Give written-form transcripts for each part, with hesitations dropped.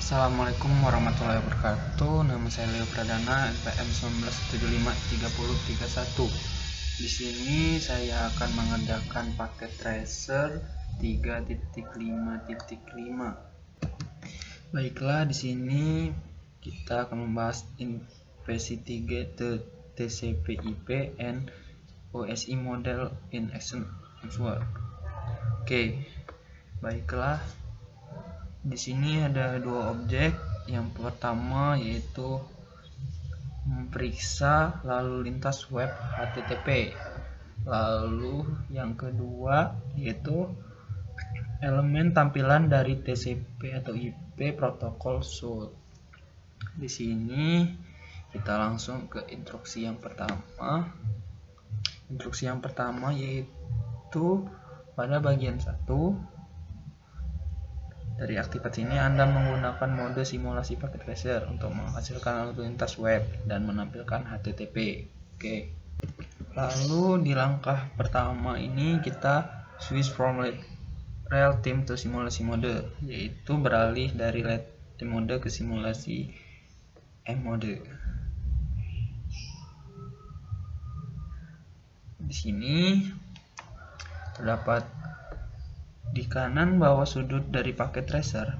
Assalamualaikum warahmatullahi wabarakatuh. Nama saya Leo Pradana, NPM 19753031. Di sini saya akan mengerjakan paket tracer 3.5.5. Baiklah, di sini kita akan membahas InVC3 TCP/IP and OSI model in action answer. Oke, baiklah. Di sini ada dua objek. Yang pertama yaitu memeriksa lalu lintas web HTTP. Lalu yang kedua yaitu elemen tampilan dari TCP atau IP protokol SOUT. Di sini kita langsung ke instruksi yang pertama. Instruksi yang pertama yaitu pada bagian 1. Dari aktivasi ini Anda menggunakan mode simulasi paket tracer untuk menghasilkan lalu lintas web dan menampilkan HTTP. Oke. Lalu di langkah pertama ini kita switch from real time to simulasi mode, yaitu beralih dari real time mode ke simulasi M mode. Di sini terdapat di kanan bawah sudut dari paket tracer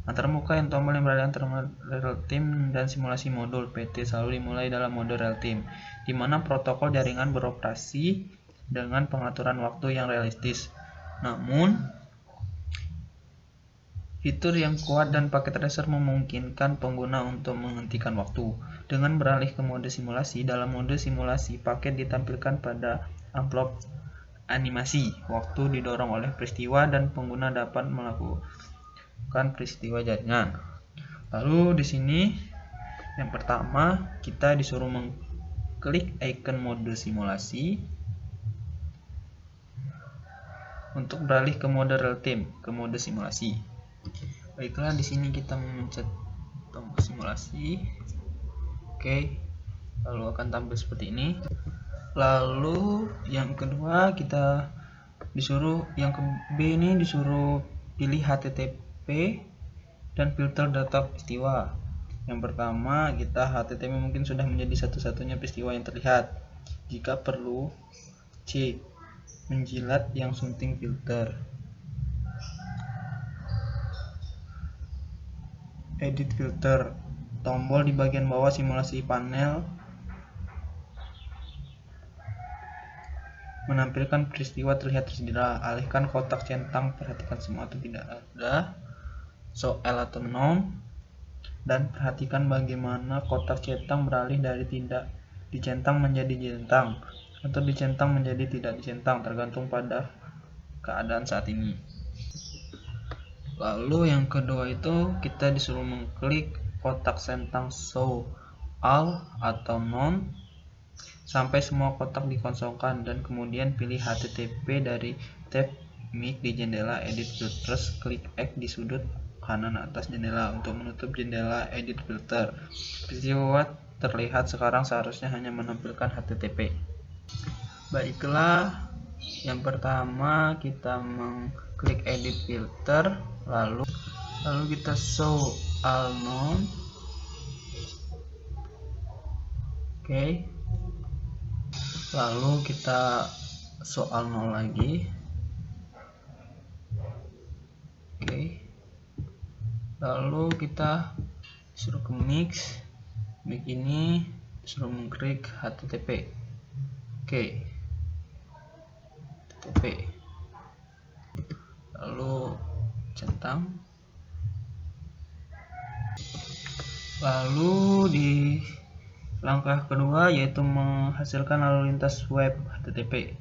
antarmuka yang tombol yang berada antara real time dan simulasi modul PT selalu dimulai dalam mode real time, di mana protokol jaringan beroperasi dengan pengaturan waktu yang realistis. Namun, fitur yang kuat dan paket tracer memungkinkan pengguna untuk menghentikan waktu. Dengan beralih ke mode simulasi, dalam mode simulasi paket ditampilkan pada amplop animasi waktu didorong oleh peristiwa dan pengguna dapat melakukan peristiwa jaringan. Lalu di sini yang pertama kita disuruh mengklik icon mode simulasi untuk beralih ke mode real time ke mode simulasi. Baiklah, di sini kita memencet tombol simulasi. Oke. Lalu akan tampil seperti ini. Lalu yang kedua kita disuruh yang ke B ini disuruh pilih HTTP dan filter data peristiwa. Yang pertama kita HTTP mungkin sudah menjadi satu-satunya peristiwa yang terlihat. Jika perlu, C menjilat yang sunting filter. Edit filter, tombol di bagian bawah simulasi panel menampilkan peristiwa terlihat tercedera. Alihkan kotak centang, perhatikan semua atau tidak ada, show L atau none, dan perhatikan bagaimana kotak centang beralih dari tidak dicentang menjadi dicentang atau dicentang menjadi tidak dicentang, tergantung pada keadaan saat ini. Lalu yang kedua itu kita disuruh mengklik kotak centang show all atau none sampai semua kotak dikosongkan, dan kemudian pilih HTTP dari tab mic di jendela edit filters. Klik X di sudut kanan atas jendela untuk menutup jendela edit filter. Peristiwa terlihat sekarang seharusnya hanya menampilkan HTTP. Baiklah, yang pertama kita mengklik edit filter, lalu kita show all none. Oke. Lalu kita soal 0 lagi. Oke. Lalu kita suruh ke mix ini suruh mengklik HTTP. Oke. HTTP. Lalu centang. Lalu di langkah kedua yaitu menghasilkan lalu lintas web HTTP.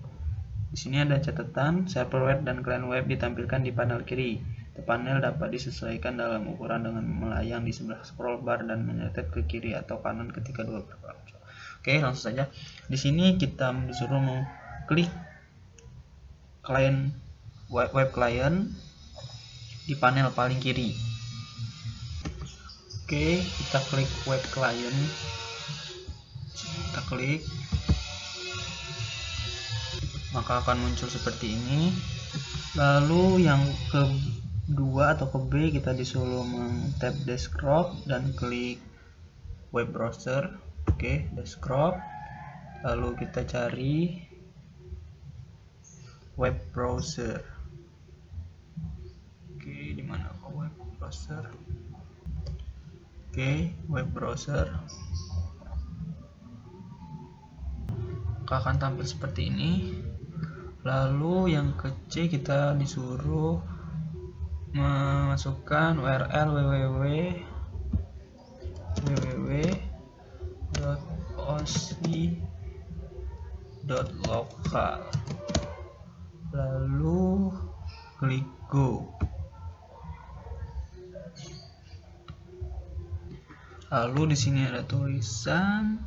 Di sini ada catatan, server web dan client web ditampilkan di panel kiri. Panel dapat disesuaikan dalam ukuran dengan melayang di sebelah scroll bar dan menyetet ke kiri atau kanan ketika dua bergerak. Oke, langsung saja. Di sini kita disuruh mengklik client web client di panel paling kiri. Oke, kita klik web client. Kita klik, maka akan muncul seperti ini. Lalu yang 2 atau ke B, kita disuruh meng-tap desktop dan klik web browser. Oke, desktop. Lalu kita cari web browser. Oke, di mana web browser? Oke, web browser. Akan tampil seperti ini. Lalu yang ke C, kita disuruh memasukkan URL www.oc.local, lalu klik go. Lalu di sini ada tulisan,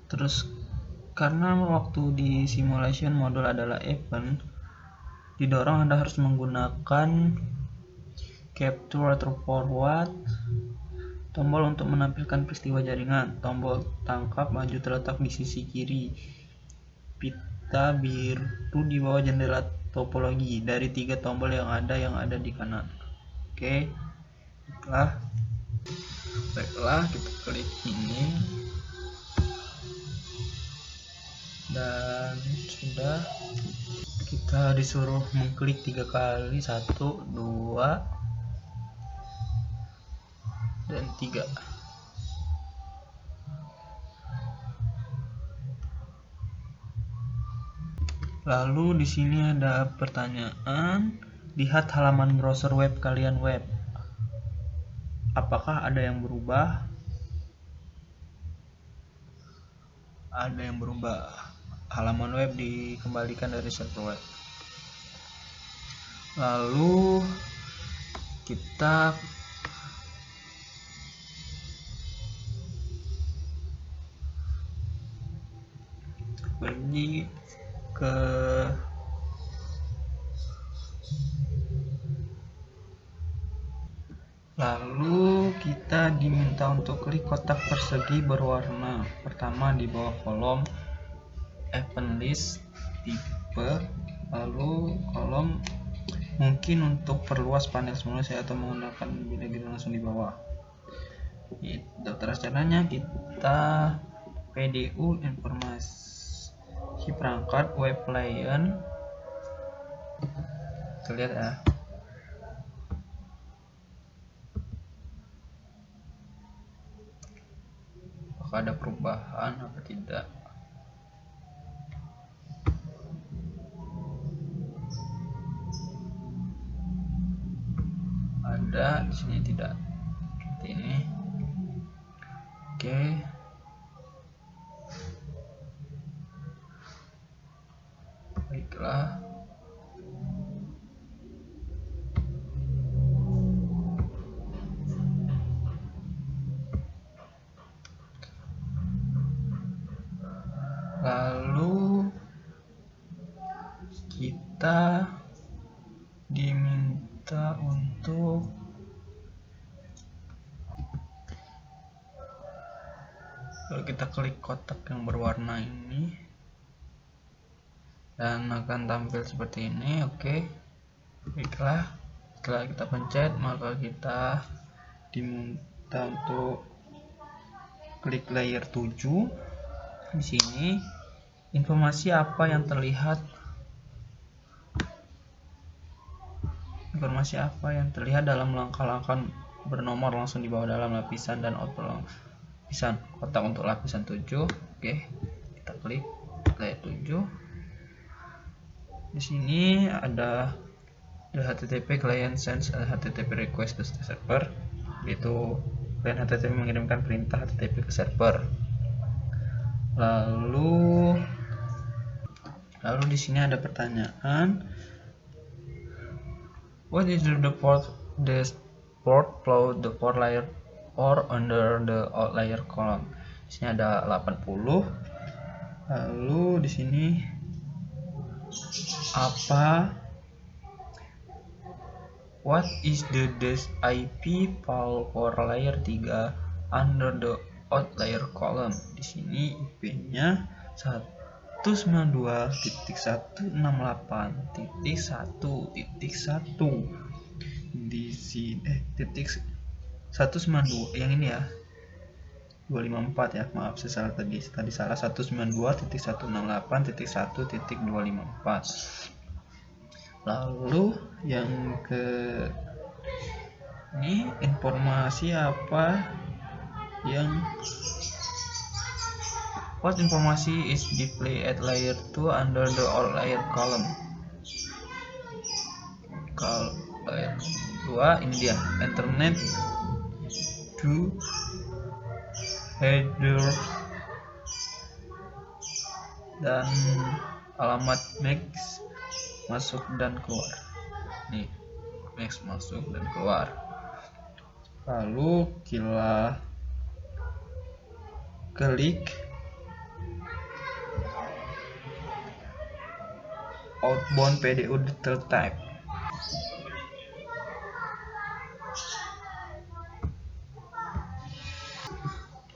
terus karena waktu di simulation modul adalah event, didorong Anda harus menggunakan capture atau forward, tombol untuk menampilkan peristiwa jaringan, tombol tangkap maju terletak di sisi kiri, pita biru di bawah jendela topologi dari 3 tombol yang ada di kanan. Oke, baiklah, kita klik ini dan sudah. Kita disuruh mengklik 3 kali, 1, 2, dan 3. Lalu di sini ada pertanyaan, lihat halaman browser web kalian web. Apakah ada yang berubah? Ada yang berubah. Halaman web dikembalikan dari server web. Lalu kita pergi ke kita diminta untuk klik kotak persegi berwarna. Pertama di bawah kolom event list tipe, lalu kolom mungkin untuk perluas panel simulasi atau menggunakan bina-bina langsung di bawah. Daftar caranya, kita PDU informasi perangkat web client. Kita lihat ya. Apakah ada perubahan apa tidak? Ada, di sini tidak. Seperti ini. Oke. Baiklah. Lalu kita diminta untuk kita klik kotak yang berwarna ini dan akan tampil seperti ini. Oke, baiklah, setelah kita pencet maka kita diminta untuk klik layer 7. Di sini informasi apa yang terlihat, dalam langkah-langkah bernomor langsung di bawah dalam lapisan dan output lapisan kotak untuk lapisan 7. Oke, kita klik layer 7. Di sini ada HTTP client sends HTTP request to server, yaitu client HTTP mengirimkan perintah HTTP ke server. Lalu di sini ada pertanyaan, what is the port flow the port layer or under the outlier column? Di sini ada 80. Lalu di sini what is the IP file for layer 3 under the outlier column? Di sini IP-nya 192.168.1.1. di sini titik 192 yang ini ya, 254 ya, maaf saya salah tadi salah, 192.168.1.254. lalu yang ke ini informasi apa yang what informasi is displayed at layer 2 under the all layer column. Kalau layer 2 ini dia, internet to header dan alamat MAC masuk dan keluar. Nih, MAC masuk dan keluar. Lalu kita klik outbound PDU detail type.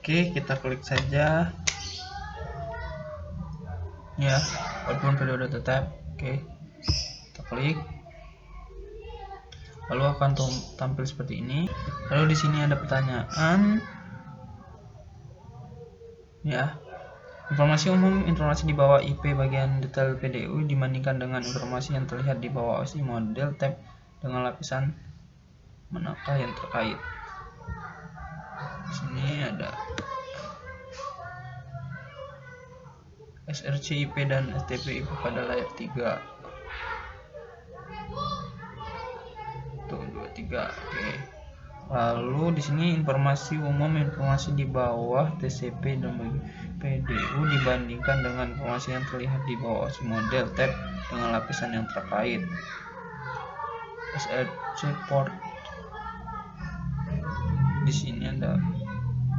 Oke, kita klik saja ya, outbound PDU detail type. Oke, kita klik, lalu akan tampil seperti ini. Lalu di sini ada pertanyaan ya, informasi umum, informasi di bawah IP bagian detail PDU dibandingkan dengan informasi yang terlihat di bawah OSI model tab dengan lapisan manakah yang terkait. Di sini ada SRC IP dan STP IP pada layer 3. Tuh 23. Oke. Lalu di sini informasi umum, informasi di bawah TCP dan PDU dibandingkan dengan informasi yang terlihat di bawah OSI model tab dengan lapisan yang terkait. SRC port di sini ada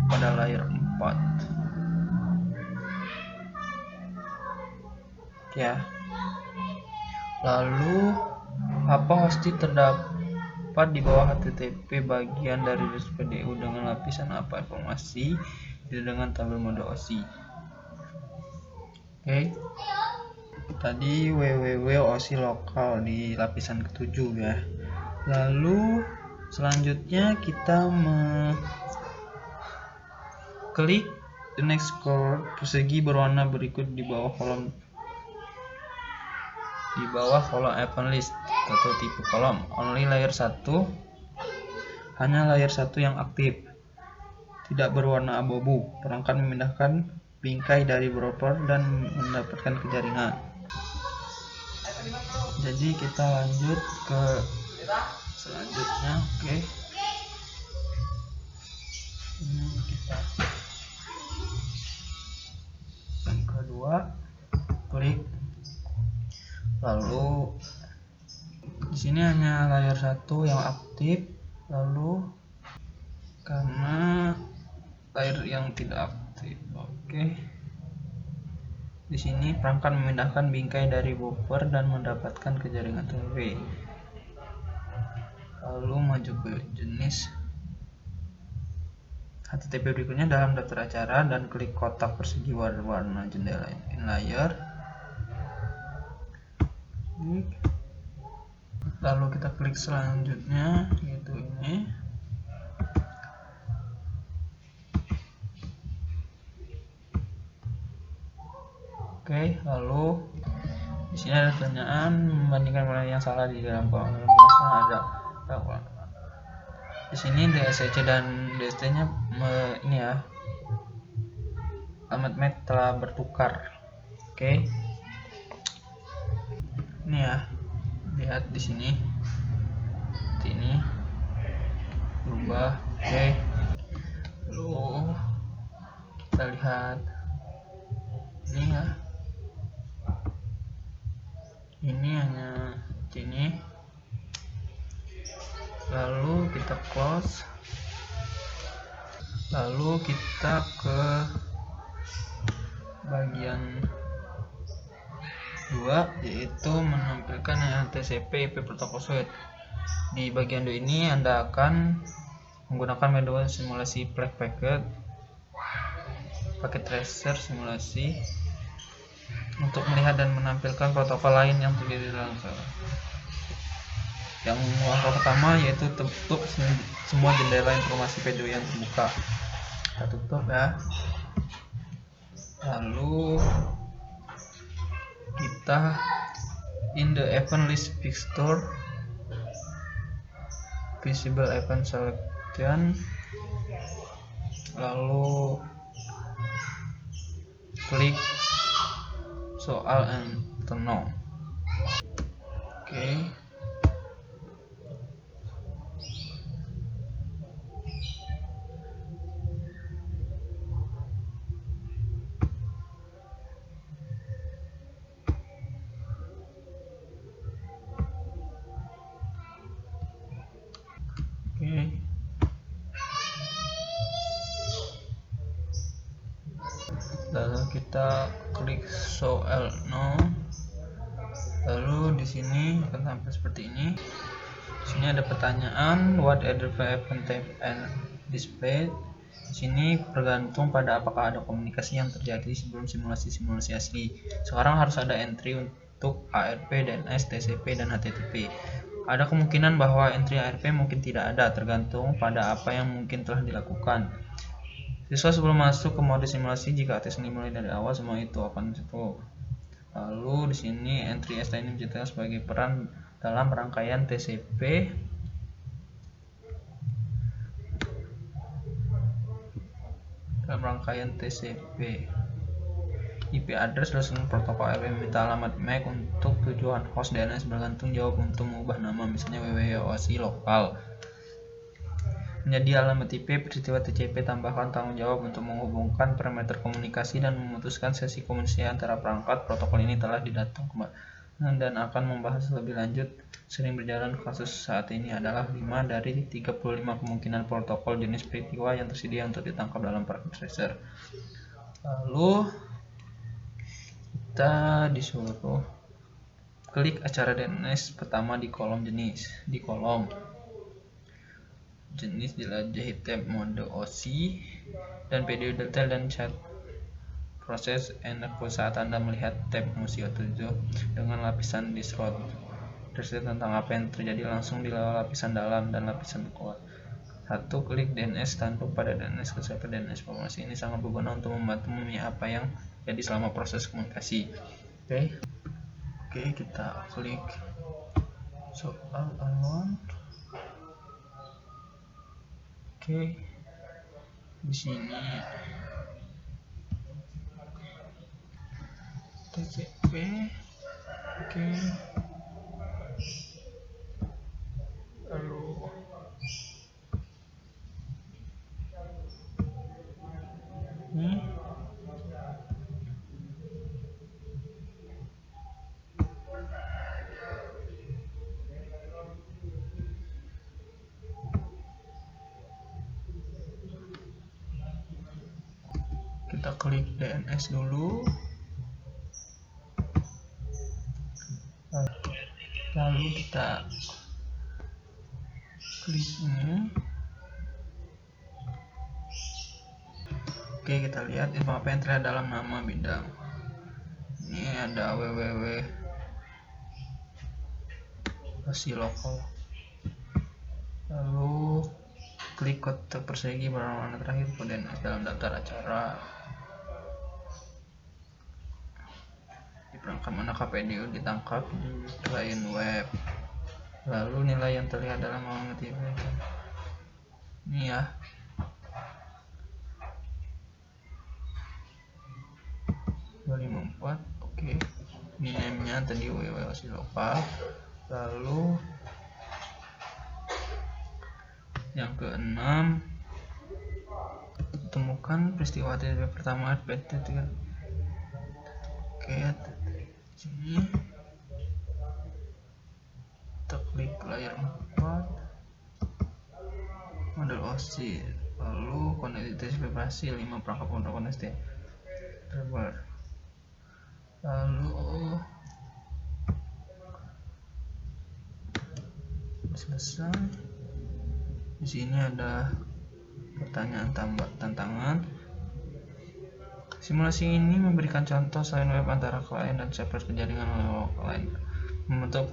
pada layer 4 ya. Lalu apa hosti terdapat di bawah HTTP bagian dari PDU dengan lapisan apa informasi dengan tabel mode OSI. Oke. Tadi www OSI lokal di lapisan ke-7 ya. Lalu selanjutnya kita klik the next color persegi berwarna berikut di bawah kolom event list atau tipe kolom. Only layer 1, hanya layer 1 yang aktif, tidak berwarna abu-abu. Perangkat memindahkan bingkai dari browser dan mendapatkan ke jaringan. Jadi kita lanjut ke selanjutnya. Oke. Ini kita yang kedua, klik. Lalu di sini hanya layer 1 yang aktif, lalu karena layer yang tidak aktif. Oke. Di sini perangkat memindahkan bingkai dari buffer dan mendapatkan ke jaringan TCP. Lalu maju ke jenis HTTP berikutnya dalam daftar acara dan klik kotak persegi warna jendela in layer. Lalu kita klik selanjutnya, yaitu ini. Oke, lalu di sini ada pertanyaan membandingkan mana yang salah di dalam kolom ada. Di sini DSC dan DST-nya ini ya, alamat MAC telah bertukar. Oke. Ini ya, lihat di sini. Seperti ini. Berubah. Oke. Lalu kita lihat ini ya. Ini hanya ini. Lalu kita close. Lalu kita ke bagian 2, yaitu menampilkan yang TCP IP protokol suite. Di bagian 2 ini Anda akan menggunakan metode simulasi flag paket tracer simulasi untuk melihat dan menampilkan protokol lain yang terdiri dalam Yang langkah pertama yaitu tutup semua jendela informasi PDO yang terbuka. Kita tutup ya. Lalu kita in the event list fixture, visible event selection, lalu klik soal and no. Oke. Lalu kita klik soal no. Lalu di sini akan tampil seperti ini. Di sini ada pertanyaan what other event type and display. Di sini bergantung pada apakah ada komunikasi yang terjadi sebelum simulasi asli. Sekarang harus ada entry untuk ARP, DNS, TCP, dan HTTP. Ada kemungkinan bahwa entry ARP mungkin tidak ada, tergantung pada apa yang mungkin telah dilakukan. Siswa sebelum masuk ke mode simulasi, jika tes dimulai dari awal, semua itu akan cukup. Lalu di sini entry ST ini menceritakan sebagai peran dalam rangkaian TCP. IP address resolusi protokol ARP meminta alamat MAC untuk tujuan host. DNS bergantung jawab untuk mengubah nama, misalnya www.osi lokal. Menjadi alamat IP peristiwa TCP, tambahkan tanggung jawab untuk menghubungkan parameter komunikasi dan memutuskan sesi komunikasi antara perangkat. Protokol ini telah didatang kemarin dan akan membahas lebih lanjut. Sering berjalan kasus saat ini adalah 5 dari 35 kemungkinan protokol jenis peristiwa yang tersedia untuk ditangkap dalam packet tracer. Lalu kita disuruh klik acara DNS pertama di kolom jenis. Di kolom jenis jelajahi tab mode OSI dan video detail dan chat proses enak saat Anda melihat tab Musio 7 dengan lapisan disroad. Terus tentang apa yang terjadi langsung di lapisan dalam dan lapisan luar. 1. Klik DNS tanduk pada DNS ke server DNS. Informasi ini sangat berguna untuk membantu memahami apa yang jadi selama proses komunikasi. Oke, kita klik soal alone. Oke, di sini TCP. Oke, lalu ini kita klik DNS dulu, lalu kita klik ini. Oke, kita lihat info apa yang terlihat dalam nama bidang. Ini ada www.osi lokal. Lalu klik kotak persegi berwarna terakhir DNS dalam daftar acara. Di perangkat manakah PDO ditangkap di klien web. Lalu nilai yang terlihat dalam alamat IP ini ya. Oke, ini name-nya tadi www.osi lokal. Lalu yang keenam, temukan peristiwa TCP pertama PT3. Oke, sini kita klik layar 4 model OSI, lalu konektivitas vibrasi 5 perangkat protokol ST server. Lalu selesai. Di sini ada pertanyaan tantangan. Simulasi ini memberikan contoh selain web antara klien dan server ke jaringan lokal lain. membentuk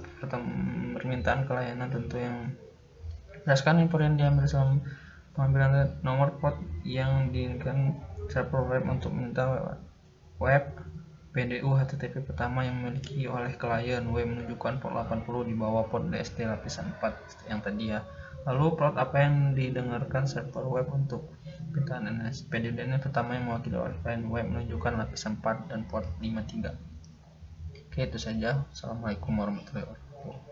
permintaan ke layanan tentu yang berdasarkan info yang diambil selama pengambilan nomor port yang diinginkan server web untuk meminta web PDU HTTP pertama yang memiliki oleh klien web menunjukkan port 80 di bawah port DSD lapisan 4 yang tadi ya. Lalu port apa yang didengarkan server web untuk permintaan NS PDU pertama yang mewakili oleh klien web menunjukkan lapisan 4 dan port 53. Oke, itu saja. Assalamualaikum warahmatullahi wabarakatuh.